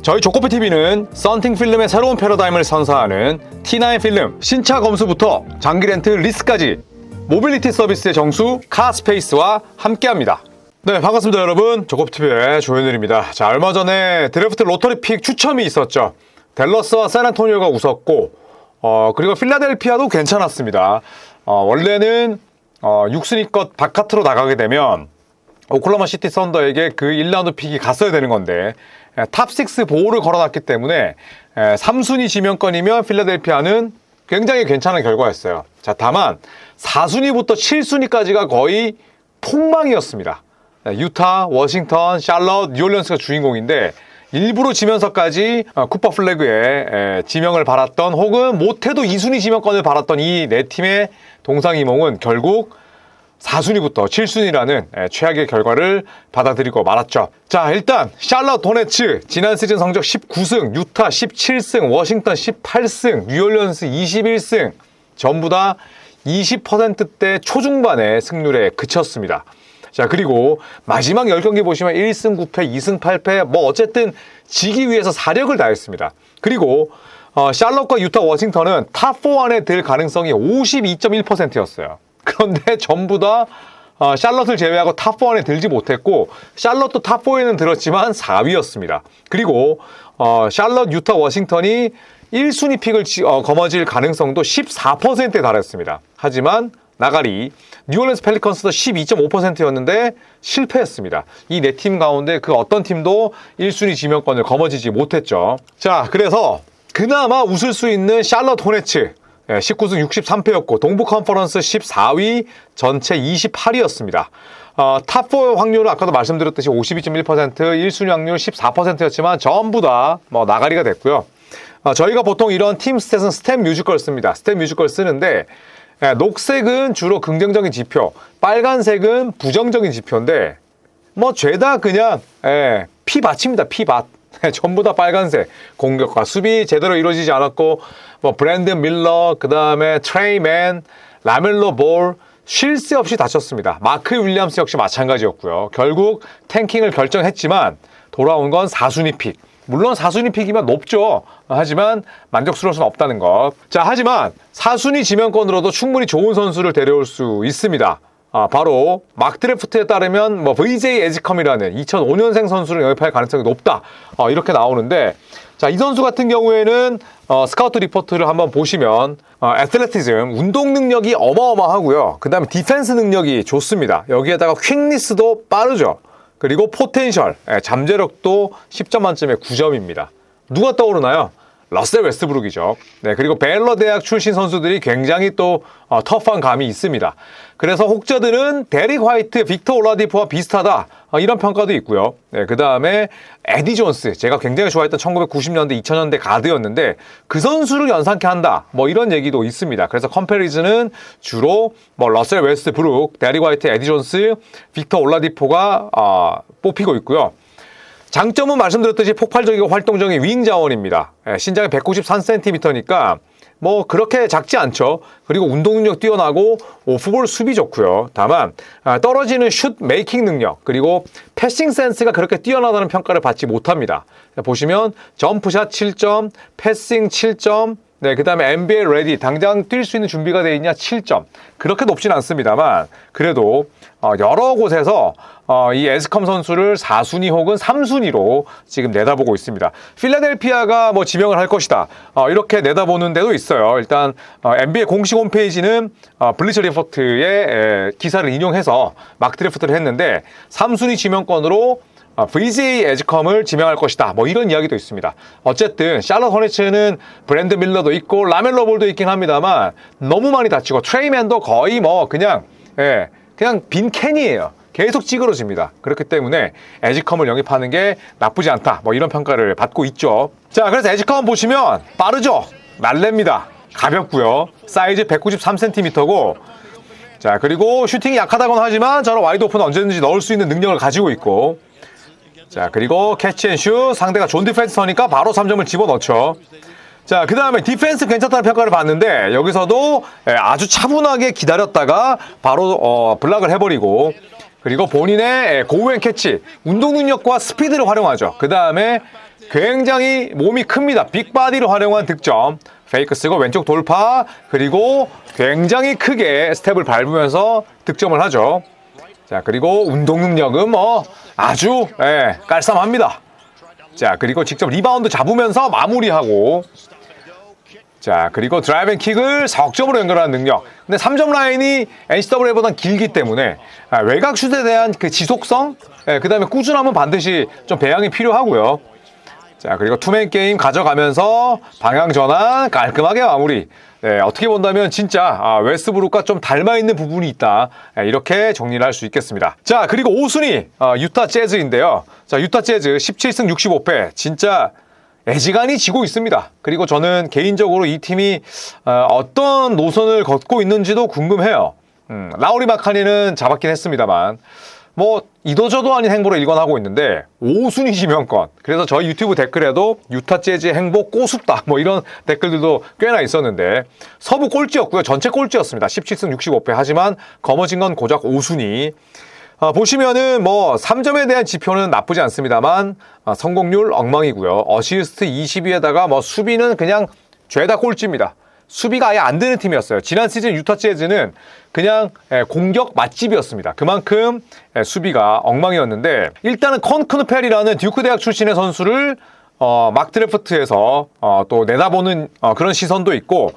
저희 조코피TV는 썬팅 필름의 새로운 패러다임을 선사하는 T9 필름 신차 검수부터 장기 렌트 리스까지 모빌리티 서비스의 정수 카스페이스와 함께합니다. 네, 반갑습니다 여러분. 조코피TV의 조현일입니다. 자, 얼마 전에 드래프트 로터리 픽 추첨이 있었죠. 댈러스와 샌안토니오가 웃었고 그리고 필라델피아도 괜찮았습니다. 원래는 6순위껏 바깥으로 나가게 되면 오클라호마 시티 썬더에게 그 1라운드 픽이 갔어야 되는 건데 탑6 보호를 걸어놨기 때문에 3순위 지명권이면 필라델피아는 굉장히 괜찮은 결과였어요. 자, 다만 4순위부터 7순위까지가 거의 폭망이었습니다. 유타, 워싱턴, 샬럿, 뉴올리언스가 주인공인데 일부러 지면서까지 쿠퍼 플래그에 지명을 받았던 혹은 못해도 2순위 지명권을 받았던 이 네 팀의 동상이몽은 결국 4순위부터 7순위라는 최악의 결과를 받아들이고 말았죠. 자, 일단 샬럿 호네츠 지난 시즌 성적 19승, 유타 17승, 워싱턴 18승, 뉴올리언스 21승 전부 다 20%대 초중반의 승률에 그쳤습니다. 자, 그리고 마지막 10경기 보시면 1승 9패, 2승 8패 뭐 어쨌든 지기 위해서 사력을 다했습니다. 그리고 샬럿과 유타, 워싱턴은 탑4 안에 들 가능성이 52.1%였어요. 그런데 전부 다 샬럿을 제외하고 탑4 안에 들지 못했고 샬럿도 탑4에는 들었지만 4위였습니다. 그리고 샬럿, 유타, 워싱턴이 1순위 픽을 거머쥘 가능성도 14%에 달했습니다. 하지만 나가리 뉴올리언스 펠리컨스도 12.5%였는데 실패했습니다. 이 네 팀 가운데 그 어떤 팀도 1순위 지명권을 거머쥐지 못했죠. 자, 그래서 그나마 웃을 수 있는 샬럿 호네츠 19승 63패였고 동부 컨퍼런스 14위, 전체 28위였습니다. 탑4 확률은 아까도 말씀드렸듯이 52.1%, 1순위 확률 14%였지만 전부 다 나가리가 됐고요. 저희가 보통 이런 팀 스탯은 스탯 뮤지컬 씁니다. 스탯 뮤지컬 쓰는데 녹색은 주로 긍정적인 지표, 빨간색은 부정적인 지표인데 죄다 그냥 피밭입니다. 피밭. 전부 다 빨간색. 공격과 수비 제대로 이루어지지 않았고 브랜든 밀러, 그 다음에 트레이맨, 라멜로 볼 쉴 새 없이 다쳤습니다. 마크 윌리엄스 역시 마찬가지였고요. 결국 탱킹을 결정했지만 돌아온 건 4순위 픽. 물론 4순위 픽이면 높죠. 하지만 만족스러울 수는 없다는 것. 자, 하지만 4순위 지명권으로도 충분히 좋은 선수를 데려올 수 있습니다. 바로 막 드래프트에 따르면 VJ 에지컴이라는 2005년생 선수를 영입할 가능성이 높다. 이렇게 나오는데 자, 이 선수 같은 경우에는 스카우트 리포트를 한번 보시면 애틀레티즘, 운동 능력이 어마어마하고요. 그 다음에 디펜스 능력이 좋습니다. 여기에다가 퀵니스도 빠르죠. 그리고 포텐셜, 잠재력도 10점 만점에 9점입니다. 누가 떠오르나요? 러셀 웨스트브룩이죠. 네, 그리고 벨러 대학 출신 선수들이 굉장히 또 터프한 감이 있습니다. 그래서 혹자들은 데릭 화이트, 빅터 올라디포와 비슷하다 이런 평가도 있고요. 네, 그 다음에 에디 존스, 제가 굉장히 좋아했던 1990년대, 2000년대 가드였는데 그 선수를 연상케 한다 이런 얘기도 있습니다. 그래서 컴패리즌은 주로 러셀 웨스트브룩, 데릭 화이트, 에디 존스, 빅터 올라디포가 뽑히고 있고요. 장점은 말씀드렸듯이 폭발적이고 활동적인 윙 자원입니다. 신장이 193cm니까 그렇게 작지 않죠. 그리고 운동 능력 뛰어나고 오프볼 수비 좋고요. 다만 떨어지는 슛 메이킹 능력 그리고 패싱 센스가 그렇게 뛰어나다는 평가를 받지 못합니다. 보시면 점프샷 7점, 패싱 7점, 네, 그 다음에 NBA 레디, 당장 뛸 수 있는 준비가 되어 있냐 7점. 그렇게 높진 않습니다만 그래도 여러 곳에서 이 에스컴 선수를 4순위 혹은 3순위로 지금 내다보고 있습니다. 필라델피아가 지명을 할 것이다. 이렇게 내다보는 데도 있어요. 일단 NBA 공식 홈페이지는 블리처 리포트의 기사를 인용해서 막 드래프트를 했는데 3순위 지명권으로 VJ 에지컴을 지명할 것이다. 이런 이야기도 있습니다. 어쨌든 샬럿 호네츠는 브랜드 밀러도 있고 라멜로 볼도 있긴 합니다만 너무 많이 다치고 트레이맨도 거의 그냥 빈 캔이에요. 계속 찌그러집니다. 그렇기 때문에 에지컴을 영입하는 게 나쁘지 않다. 이런 평가를 받고 있죠. 자, 그래서 에지컴 보시면 빠르죠. 날렵니다. 가볍고요. 사이즈 193cm고 자, 그리고 슈팅이 약하다고는 하지만 저런 와이드 오픈 언제든지 넣을 수 있는 능력을 가지고 있고 자, 그리고 캐치앤슛 상대가 존 디펜서니까 바로 3점을 집어넣죠. 자, 그 다음에 디펜스 괜찮다는 평가를 받는데 여기서도 아주 차분하게 기다렸다가 바로 블락을 해버리고 그리고 본인의 고우행 캐치, 운동 능력과 스피드를 활용하죠. 그 다음에 굉장히 몸이 큽니다. 빅바디를 활용한 득점. 페이크 쓰고 왼쪽 돌파, 그리고 굉장히 크게 스텝을 밟으면서 득점을 하죠. 자, 그리고 운동 능력은 뭐 아주 깔쌈합니다. 자, 그리고 직접 리바운드 잡으면서 마무리하고, 자, 그리고 드라이브 앤 킥을 석점으로 연결하는 능력. 근데 3점 라인이 NCAA보다는 길기 때문에 외곽 슛에 대한 그 지속성, 그 다음에 꾸준함은 반드시 좀 배양이 필요하고요. 자, 그리고 투맨 게임 가져가면서 방향 전환 깔끔하게 마무리. 어떻게 본다면 진짜 웨스트브룩과 좀 닮아있는 부분이 있다. 이렇게 정리를 할 수 있겠습니다. 자, 그리고 5순위 유타 재즈인데요. 자, 유타 재즈 17승 65패. 진짜 애지간히 지고 있습니다. 그리고 저는 개인적으로 이 팀이 어떤 노선을 걷고 있는지도 궁금해요. 라우리 마카니는 잡았긴 했습니다만 뭐 이도저도 아닌 행보를 일관하고 있는데 5순위 지명권. 그래서 저희 유튜브 댓글에도 유타 재즈의 행보 꼬숩다 뭐 이런 댓글들도 꽤나 있었는데 서부 꼴찌였고요. 전체 꼴찌였습니다. 17승 65패. 하지만 거머쥔 건 고작 5순위. 보시면은 뭐 3점에 대한 지표는 나쁘지 않습니다만 성공률 엉망이고요. 어시스트 22에다가 뭐 수비는 그냥 죄다 꼴찌입니다. 수비가 아예 안 되는 팀이었어요. 지난 시즌 유타 재즈는 그냥 공격 맛집이었습니다. 그만큼 수비가 엉망이었는데 일단은 컨크누펠이라는 듀크 대학 출신의 선수를 막 드래프트에서 또 내다보는 그런 시선도 있고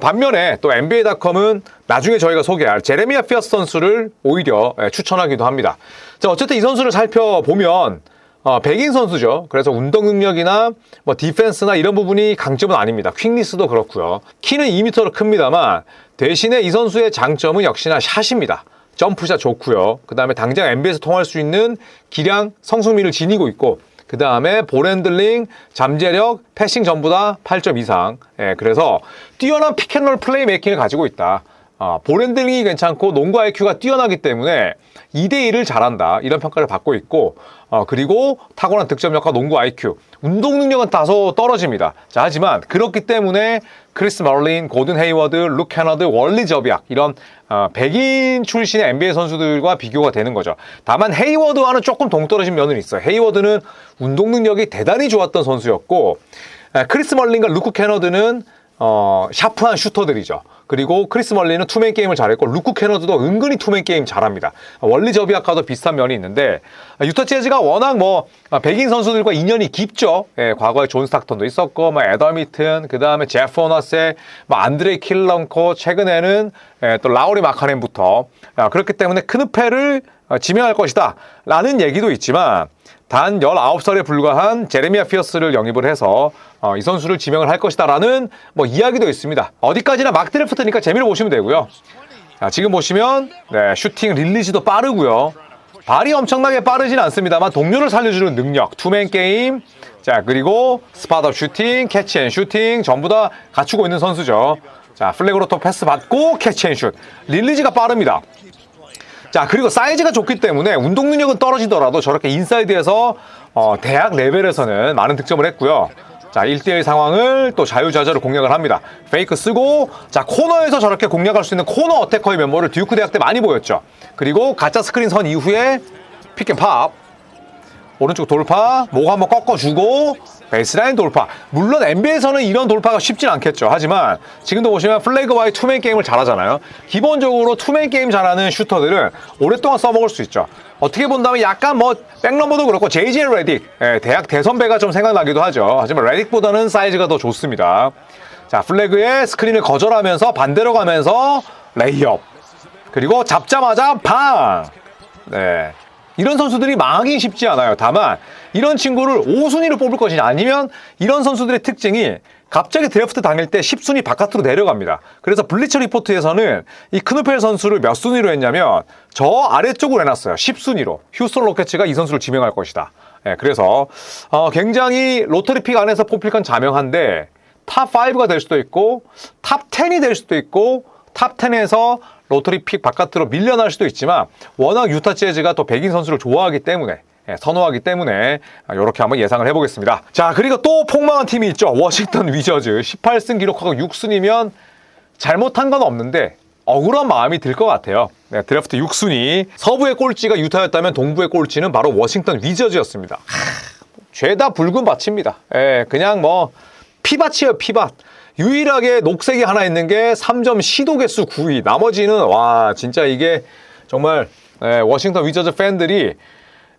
반면에 또 NBA.com은 나중에 저희가 소개할 제레미아 피어스 선수를 오히려 추천하기도 합니다. 자, 어쨌든 이 선수를 살펴보면 백인 선수죠. 그래서 운동 능력이나 뭐 디펜스나 이런 부분이 강점은 아닙니다. 퀵니스도 그렇고요. 키는 2m로 큽니다만 대신에 이 선수의 장점은 역시나 샷입니다. 점프샷 좋고요. 그 다음에 당장 NBA에서 통할 수 있는 기량, 성숙미를 지니고 있고 그 다음에 볼핸들링, 잠재력, 패싱 전부 다 8점 이상. 그래서 뛰어난 픽앤롤 플레이메이킹을 가지고 있다. 볼핸들링이 괜찮고 농구 IQ가 뛰어나기 때문에 2대1을 잘한다. 이런 평가를 받고 있고 그리고 탁월한 득점력과 농구 IQ, 운동 능력은 다소 떨어집니다. 자, 하지만 그렇기 때문에 크리스 머린, 고든 헤이워드, 룩 캐너드, 월리 저비악 이런 백인 출신의 NBA 선수들과 비교가 되는 거죠. 다만 헤이워드와는 조금 동떨어진 면은 있어요. 헤이워드는 운동 능력이 대단히 좋았던 선수였고 크리스 머린과 루크 캐너드는 샤프한 슈터들이죠. 그리고 크리스 멀리는 투맨 게임을 잘했고 루크 캐너드도 은근히 투맨 게임 잘합니다. 원리 저비아카도 비슷한 면이 있는데 유타 재즈가 워낙 뭐 백인 선수들과 인연이 깊죠. 과거에 존 스타크턴도 있었고 뭐 에더미튼, 그 다음에 제프 호너세, 뭐 안드레이 킬런코, 최근에는 또 라우리 마카넨부터 그렇기 때문에 크누펠을 지명할 것이다 라는 얘기도 있지만 단 19살에 불과한 제레미아 피어스를 영입을 해서 이 선수를 지명을 할 것이다 라는 뭐 이야기도 있습니다. 어디까지나 막 드래프트니까 재미로 보시면 되고요. 자, 지금 보시면 슈팅 릴리즈도 빠르고요. 발이 엄청나게 빠르진 않습니다만 동료를 살려주는 능력, 투맨 게임, 자, 그리고 스팟업 슈팅, 캐치 앤 슈팅 전부 다 갖추고 있는 선수죠. 자, 플래그로토 패스 받고 캐치 앤 슛. 릴리즈가 빠릅니다. 자, 그리고 사이즈가 좋기 때문에 운동 능력은 떨어지더라도 저렇게 인사이드에서 대학 레벨에서는 많은 득점을 했고요. 자, 1대1 상황을 또 자유자재로 공략을 합니다. 페이크 쓰고, 자, 코너에서 저렇게 공략할 수 있는 코너 어태커의 면모를 듀크 대학 때 많이 보였죠. 그리고 가짜 스크린 선 이후에 픽앤팝, 오른쪽 돌파, 목 한번 꺾어주고 베이스라인 돌파. 물론 NBA에서는 이런 돌파가 쉽진 않겠죠. 하지만 지금도 보시면 플래그와의 투맨 게임을 잘하잖아요. 기본적으로 투맨 게임 잘하는 슈터들은 오랫동안 써먹을 수 있죠. 어떻게 본다면 약간 뭐 백넘버도 그렇고 JJ 레딕, 대학 대선배가 좀 생각나기도 하죠. 하지만 레딕보다는 사이즈가 더 좋습니다. 자, 플래그의 스크린을 거절하면서 반대로 가면서 레이업, 그리고 잡자마자 방. 네, 이런 선수들이 망하긴 쉽지 않아요. 다만 이런 친구를 5순위로 뽑을 것이냐, 아니면 이런 선수들의 특징이 갑자기 드래프트 당일 때 10순위 바깥으로 내려갑니다. 그래서 블리처 리포트에서는 이 크누펠 선수를 몇 순위로 했냐면 저 아래쪽으로 해놨어요. 10순위로. 휴스턴 로켓츠가 이 선수를 지명할 것이다. 그래서 굉장히 로터리 픽 안에서 뽑힐 건 자명한데 탑 5가 될 수도 있고 탑 10이 될 수도 있고 탑 10에서 로터리 픽 바깥으로 밀려날 수도 있지만 워낙 유타 재즈가 또 백인 선수를 좋아하기 때문에, 선호하기 때문에 이렇게 한번 예상을 해보겠습니다. 자, 그리고 또 폭망한 팀이 있죠. 워싱턴 위저즈. 18승 기록하고 6순위면 잘못한 건 없는데 억울한 마음이 들 것 같아요. 드래프트 6순위. 서부의 꼴찌가 유타였다면 동부의 꼴찌는 바로 워싱턴 위저즈였습니다. 죄다 붉은 밭입니다. 예, 그냥 뭐 피밭이에요, 피밭. 유일하게 녹색이 하나 있는 게 3점 시도 개수 9위. 나머지는 와 진짜 이게 정말 워싱턴 위저즈 팬들이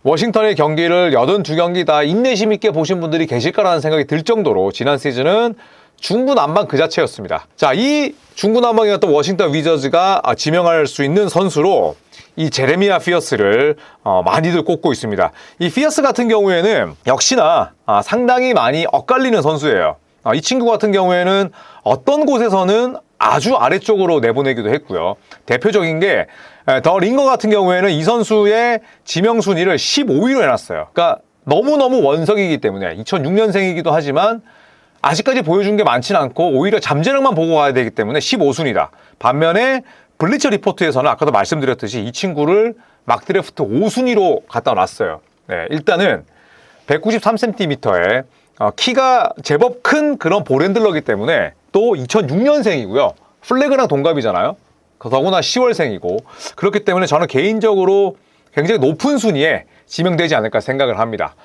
워싱턴의 경기를 82경기 다 인내심 있게 보신 분들이 계실 거라는 생각이 들 정도로 지난 시즌은 중구난방 그 자체였습니다. 자, 이 중구난방이었던 워싱턴 위저즈가 지명할 수 있는 선수로 이 제레미야 피어스를 많이들 꼽고 있습니다. 이 피어스 같은 경우에는 역시나 상당히 많이 엇갈리는 선수예요. 이 친구 같은 경우에는 어떤 곳에서는 아주 아래쪽으로 내보내기도 했고요. 대표적인 게 더 링거 같은 경우에는 이 선수의 지명 순위를 15위로 해놨어요. 그러니까 너무너무 원석이기 때문에 2006년생이기도 하지만 아직까지 보여준 게 많지는 않고 오히려 잠재력만 보고 가야 되기 때문에 15순위다. 반면에 블리처 리포트에서는 아까도 말씀드렸듯이 이 친구를 막 드래프트 5순위로 갖다 놨어요. 네, 일단은 193cm에 키가 제법 큰 그런 볼핸들러기 때문에 또 2006년생이고요. 플래그랑 동갑이잖아요. 더구나 10월생이고 그렇기 때문에 저는 개인적으로 굉장히 높은 순위에 지명되지 않을까 생각을 합니다.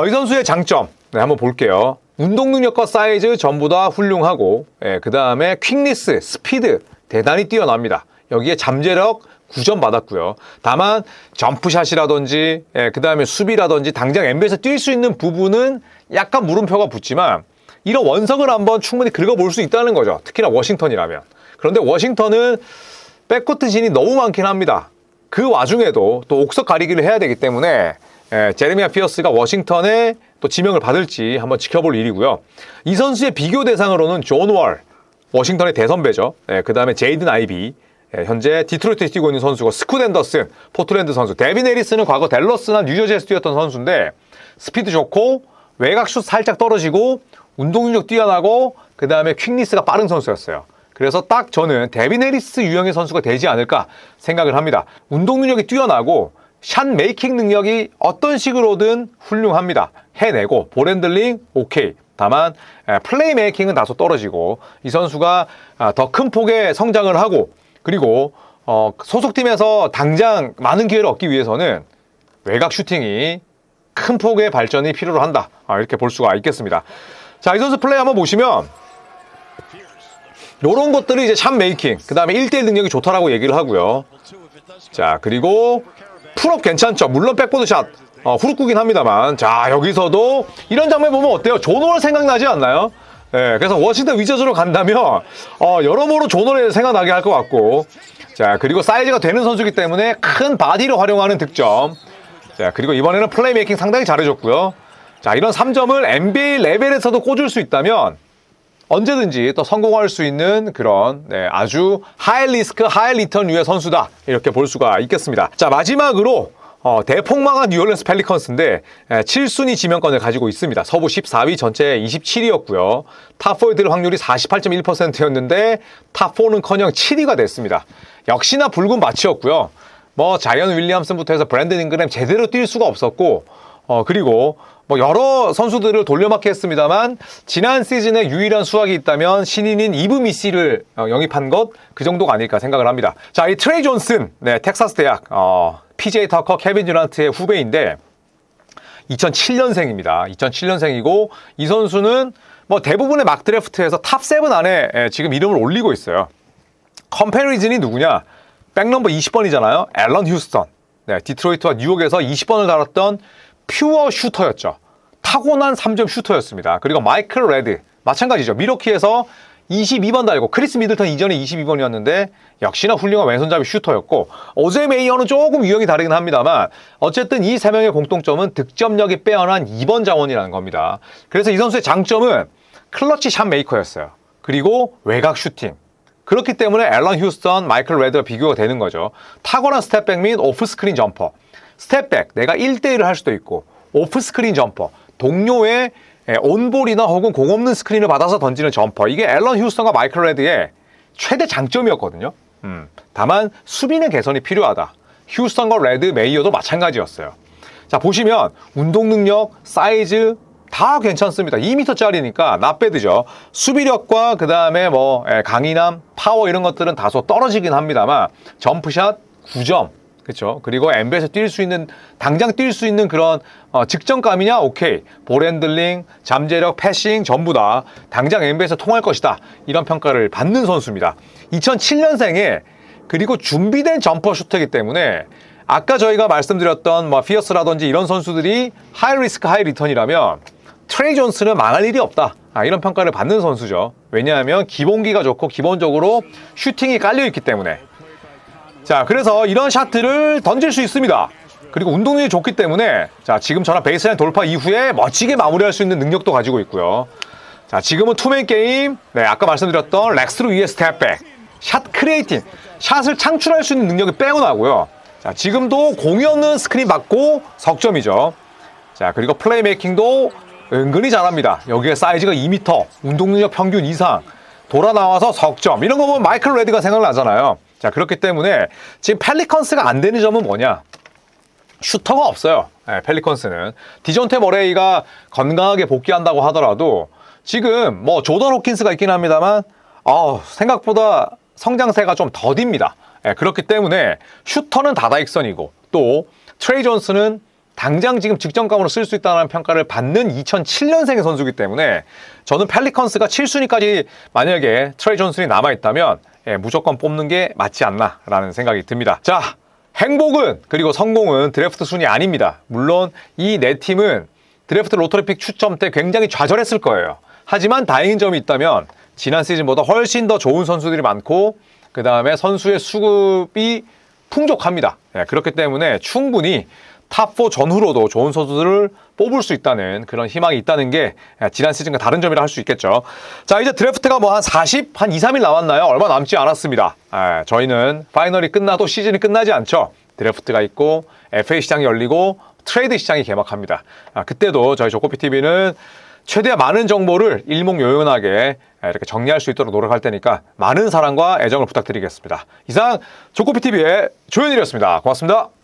이 선수의 장점 한번 볼게요. 운동 능력과 사이즈 전부 다 훌륭하고 그 다음에 퀵니스, 스피드 대단히 뛰어납니다. 여기에 잠재력 9점 받았고요. 다만 점프샷이라든지 그 다음에 수비라든지 당장 NBA에서 뛸 수 있는 부분은 약간 물음표가 붙지만 이런 원석을 한번 충분히 긁어볼 수 있다는 거죠. 특히나 워싱턴이라면. 그런데 워싱턴은 백코트 진이 너무 많긴 합니다. 그 와중에도 또 옥석 가리기를 해야 되기 때문에 제레미야 피어스가 워싱턴에 또 지명을 받을지 한번 지켜볼 일이고요. 이 선수의 비교 대상으로는 존 월, 워싱턴의 대선배죠. 그 다음에 제이든 아이비, 현재 디트로이트에 뛰고 있는 선수고 스콧 앤더슨, 포틀랜드 선수, 데빈 해리스는 과거 댈러스나 뉴저지에서 뛰었던 선수인데 스피드 좋고 외곽슛 살짝 떨어지고 운동 능력 뛰어나고 그 다음에 퀵니스가 빠른 선수였어요. 그래서 딱 저는 데빈 해리스 유형의 선수가 되지 않을까 생각을 합니다. 운동 능력이 뛰어나고 샷 메이킹 능력이 어떤 식으로든 훌륭합니다. 해내고 볼핸들링 오케이. 다만 플레이 메이킹은 다소 떨어지고 이 선수가 더 큰 폭의 성장을 하고 그리고 소속팀에서 당장 많은 기회를 얻기 위해서는 외곽 슈팅이 큰 폭의 발전이 필요로 한다. 이렇게 볼 수가 있겠습니다. 자, 이 선수 플레이 한번 보시면 이런 것들이 이제 샷 메이킹, 그 다음에 1대1 능력이 좋다라고 얘기를 하고요. 자, 그리고 풀업 괜찮죠. 물론 백보드 샷 후루꾸긴 합니다만. 자, 여기서도 이런 장면 보면 어때요? 존 월 생각나지 않나요? 네, 그래서 워싱턴 위저즈로 간다면 여러모로 존 월 생각나게 할 것 같고. 자, 그리고 사이즈가 되는 선수이기 때문에 큰 바디를 활용하는 득점. 자, 그리고 이번에는 플레이메이킹 상당히 잘해줬고요. 자, 이런 3점을 NBA 레벨에서도 꽂을 수 있다면 언제든지 또 성공할 수 있는 그런 아주 하이 리스크 하이 리턴류의 선수다 이렇게 볼 수가 있겠습니다. 자, 마지막으로 대폭망한 뉴올리언스 펠리컨스인데 7순위 지명권을 가지고 있습니다. 서부 14위, 전체 27위였고요. 탑4에 들 확률이 48.1%였는데 탑4는커녕 7위가 됐습니다. 역시나 붉은 밭이었고요. 뭐 자이언 윌리엄슨부터 해서 브랜든 잉그램 제대로 뛸 수가 없었고 그리고 뭐 여러 선수들을 돌려막기 했습니다만 지난 시즌에 유일한 수확이 있다면 신인인 이브 미시를 영입한 것 그 정도가 아닐까 생각을 합니다. 자, 이 트레이 존슨, 텍사스 대학 PJ 터커, 케빈 듀란트의 후배인데 2007년생입니다. 2007년생이고 이 선수는 뭐 대부분의 막 드래프트에서 탑 7 안에 지금 이름을 올리고 있어요. 컴패리즌이 누구냐? 백넘버 20번이잖아요. 앨런 휴스턴. 디트로이트와 뉴욕에서 20번을 달았던 퓨어 슈터였죠. 타고난 3점 슈터였습니다. 그리고 마이클 레드 마찬가지죠. 미러키에서 22번 달고 크리스 미들턴 이전에 22번이었는데 역시나 훌륭한 왼손잡이 슈터였고 오제 메이어는 조금 유형이 다르긴 합니다만 어쨌든 이 세 명의 공통점은 득점력이 빼어난 2번 자원이라는 겁니다. 그래서 이 선수의 장점은 클러치 샷 메이커였어요. 그리고 외곽 슈팅. 그렇기 때문에 앨런 휴스턴, 마이클 레드와 비교가 되는 거죠. 탁월한 스텝백 및 오프 스크린 점퍼. 스텝백, 내가 1대1을 할 수도 있고 오프 스크린 점퍼, 동료의 온볼이나 혹은 공 없는 스크린을 받아서 던지는 점퍼. 이게 앨런 휴스턴과 마이클 레드의 최대 장점이었거든요. 다만 수비는 개선이 필요하다. 휴스턴과 레드, 메이어도 마찬가지였어요. 자, 보시면 운동 능력, 사이즈 다 괜찮습니다. 2m짜리니까 나빼드죠. 수비력과 그 다음에 뭐 강인함, 파워 이런 것들은 다소 떨어지긴 합니다만 점프샷 9점, 그렇죠. 그리고 NBA에서 뛸 수 있는, 당장 뛸 수 있는 그런 직전감이냐? 오케이. 볼 핸들링, 잠재력, 패싱 전부 다 당장 NBA에서 통할 것이다. 이런 평가를 받는 선수입니다. 2007년생에 그리고 준비된 점퍼 슈터이기 때문에 아까 저희가 말씀드렸던 피어스라든지 이런 선수들이 하이 리스크 하이 리턴이라면 트레이 존스는 망할 일이 없다. 이런 평가를 받는 선수죠. 왜냐하면 기본기가 좋고 기본적으로 슈팅이 깔려있기 때문에. 자, 그래서 이런 샷들을 던질 수 있습니다. 그리고 운동력이 좋기 때문에 자, 지금처럼 베이스라인 돌파 이후에 멋지게 마무리할 수 있는 능력도 가지고 있고요. 자, 지금은 투맨 게임, 네, 아까 말씀드렸던 렉스루 위에 스텝백, 샷 크리에이팅, 샷을 창출할 수 있는 능력이 빼어나고요. 자, 지금도 공이 없는 스크린 받고 석점이죠. 자, 그리고 플레이메이킹도 은근히 잘합니다. 여기에 사이즈가 2m, 운동능력 평균 이상, 돌아 나와서 석점. 이런 거 보면 마이클 레드가 생각나잖아요. 자, 그렇기 때문에 지금 펠리컨스가 안 되는 점은 뭐냐? 슈터가 없어요. 네, 펠리컨스는. 디존테 머레이가 건강하게 복귀한다고 하더라도 지금 조던 호킨스가 있긴 합니다만 생각보다 성장세가 좀 더딥니다. 네, 그렇기 때문에 슈터는 다다익선이고 또 트레이 존스는 당장 지금 직전감으로 쓸 수 있다는 평가를 받는 2007년생의 선수이기 때문에 저는 펠리컨스가 7순위까지 만약에 트레이 존슨이 남아있다면 무조건 뽑는 게 맞지 않나라는 생각이 듭니다. 자, 행복은 그리고 성공은 드래프트 순위 아닙니다. 물론 이 네 팀은 드래프트 로터리픽 추첨 때 굉장히 좌절했을 거예요. 하지만 다행인 점이 있다면 지난 시즌보다 훨씬 더 좋은 선수들이 많고 그 다음에 선수의 수급이 풍족합니다. 그렇기 때문에 충분히 탑4 전후로도 좋은 선수들을 뽑을 수 있다는 그런 희망이 있다는 게 지난 시즌과 다른 점이라 할 수 있겠죠. 자, 이제 드래프트가 한 2, 3일 남았나요? 얼마 남지 않았습니다. 저희는 파이널이 끝나도 시즌이 끝나지 않죠. 드래프트가 있고 FA 시장이 열리고 트레이드 시장이 개막합니다. 그때도 저희 조코피TV는 최대한 많은 정보를 일목요연하게 이렇게 정리할 수 있도록 노력할 테니까 많은 사랑과 애정을 부탁드리겠습니다. 이상 조코피TV의 조현일이었습니다. 고맙습니다.